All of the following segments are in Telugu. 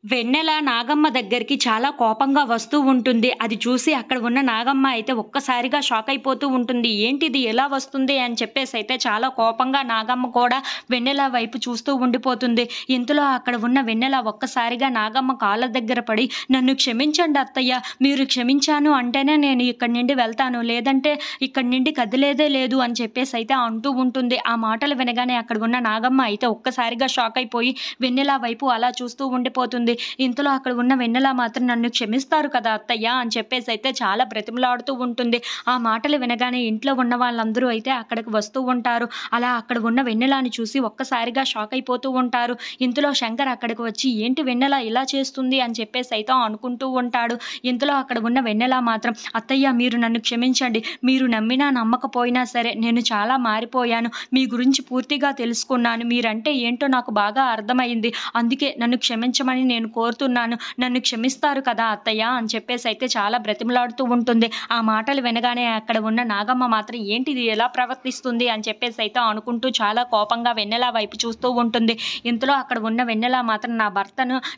వెన్నెల నాగమ్మ దగ్గరికి చాలా కోపంగా వస్తూ ఉంటుంది. అది చూసి అక్కడ ఉన్న నాగమ్మ అయితే ఒక్కసారిగా షాక్ అయిపోతూ ఉంటుంది. ఏంటిది ఎలా వస్తుంది అని చెప్పేసైతే చాలా కోపంగా నాగమ్మ కూడా వెన్నెల వైపు చూస్తూ ఉండిపోతుంది. ఇంతలో అక్కడ ఉన్న వెన్నెల ఒక్కసారిగా నాగమ్మ కాళ్ళ దగ్గర పడి, "నన్ను క్షమించండి అత్తయ్య. మీరు క్షమించాను అంటేనే నేను ఇక్కడి నుండి వెళ్తాను. లేదంటే ఇక్కడి నుండి కదిలేదే లేదు" అని చెప్పేసైతే అంటూ ఉంటుంది. ఆ మాటలు వినగానే అక్కడ ఉన్న నాగమ్మ అయితే ఒక్కసారిగా షాక్ అయిపోయి వెన్నెల వైపు అలా చూస్తూ ఉండిపోతుంది. ఇంతలో అక్కడ ఉన్న వెన్నెల మాత్రం "నన్ను క్షమిస్తారు కదా అత్తయ్య" అని చెప్పేసైతే చాలా బ్రతిమలాడుతూ ఉంటుంది. ఆ మాటలు వినగానే ఇంట్లో ఉన్న వాళ్ళందరూ అయితే అక్కడికి వస్తూ ఉంటారు. అలా అక్కడ ఉన్న వెన్నెలని చూసి ఒక్కసారిగా షాక్ అయిపోతూ ఉంటారు. ఇంతలో శంకర్ అక్కడికి వచ్చి, "ఏంటి వెన్నెల ఇలా చేస్తుంది" అని చెప్పేసైతే అనుకుంటూ ఉంటాడు. ఇంతలో అక్కడ ఉన్న వెన్నెల మాత్రం, "అత్తయ్య మీరు నన్ను క్షమించండి. మీరు నమ్మినా నమ్మకపోయినా సరే నేను చాలా మారిపోయాను. మీ గురించి పూర్తిగా తెలుసుకున్నాను. మీరంటే ఏంటో నాకు బాగా అర్థమైంది. అందుకే నన్ను క్షమించమని నేను కోరుతున్నాను. నన్ను క్షమిస్తారు కదా అత్తయ్య" అని చెప్పేసైతే చాలా బ్రతిమలాడుతూ ఉంటుంది. ఆ మాటలు వినగానే అక్కడ ఉన్న నాగమ్మ మాత్రం, "ఏంటిది ఎలా ప్రవర్తిస్తుంది" అని చెప్పేసైతే అనుకుంటూ చాలా కోపంగా వెన్నెల వైపు చూస్తూ ఉంటుంది. ఇంతలో అక్కడ ఉన్న వెన్నెల మాత్రం,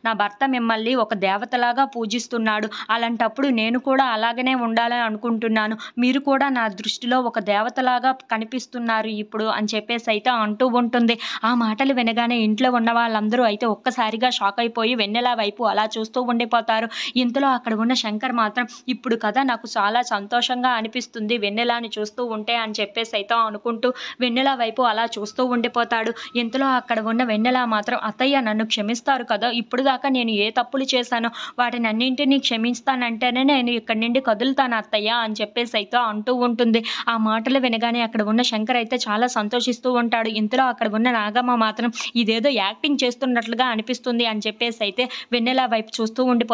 నా భర్త మిమ్మల్ని ఒక దేవతలాగా పూజిస్తున్నాడు. అలాంటప్పుడు నేను కూడా అలాగనే ఉండాలని అనుకుంటున్నాను. మీరు కూడా నా దృష్టిలో ఒక దేవతలాగా కనిపిస్తున్నారు ఇప్పుడు అని చెప్పేసైతే అంటూ ఉంటుంది. ఆ మాటలు వినగానే ఇంట్లో ఉన్న వాళ్ళందరూ అయితే ఒక్కసారిగా షాక్ అయిపోయి వెన్నెల వైపు అలా చూస్తూ ఉండిపోతారు. ఇంతలో అక్కడ ఉన్న శంకర్ మాత్రం, "ఇప్పుడు కదా నాకు చాలా సంతోషంగా అనిపిస్తుంది వెన్నెలని చూస్తూ ఉంటే" అని చెప్పేసైతే అనుకుంటూ వెన్నెల వైపు అలా చూస్తూ ఉండిపోతాడు. ఇంతలో అక్కడ ఉన్న వెన్నెల మాత్రం, "అత్తయ్య నన్ను క్షమిస్తారు కదా! ఇప్పుడు దాకా నేను ఏ తప్పులు చేశానో వాటినన్నింటినీ క్షమిస్తానంటేనే నేను ఇక్కడి నుండి కదులుతాను అత్తయ్య" అని చెప్పేసైతే అంటూ ఉంటుంది. ఆ మాటలు వినగానే అక్కడ ఉన్న శంకర్ అయితే చాలా సంతోషిస్తూ ఉంటాడు. ఇంతలో అక్కడ ఉన్న నాగమ్మ మాత్రం, "ఇదేదో యాక్టింగ్ చేస్తున్నట్లుగా అనిపిస్తుంది" అని చెప్పేసైతే వెన్నెల వైపు చూస్తూ ఉండిపోతుంది.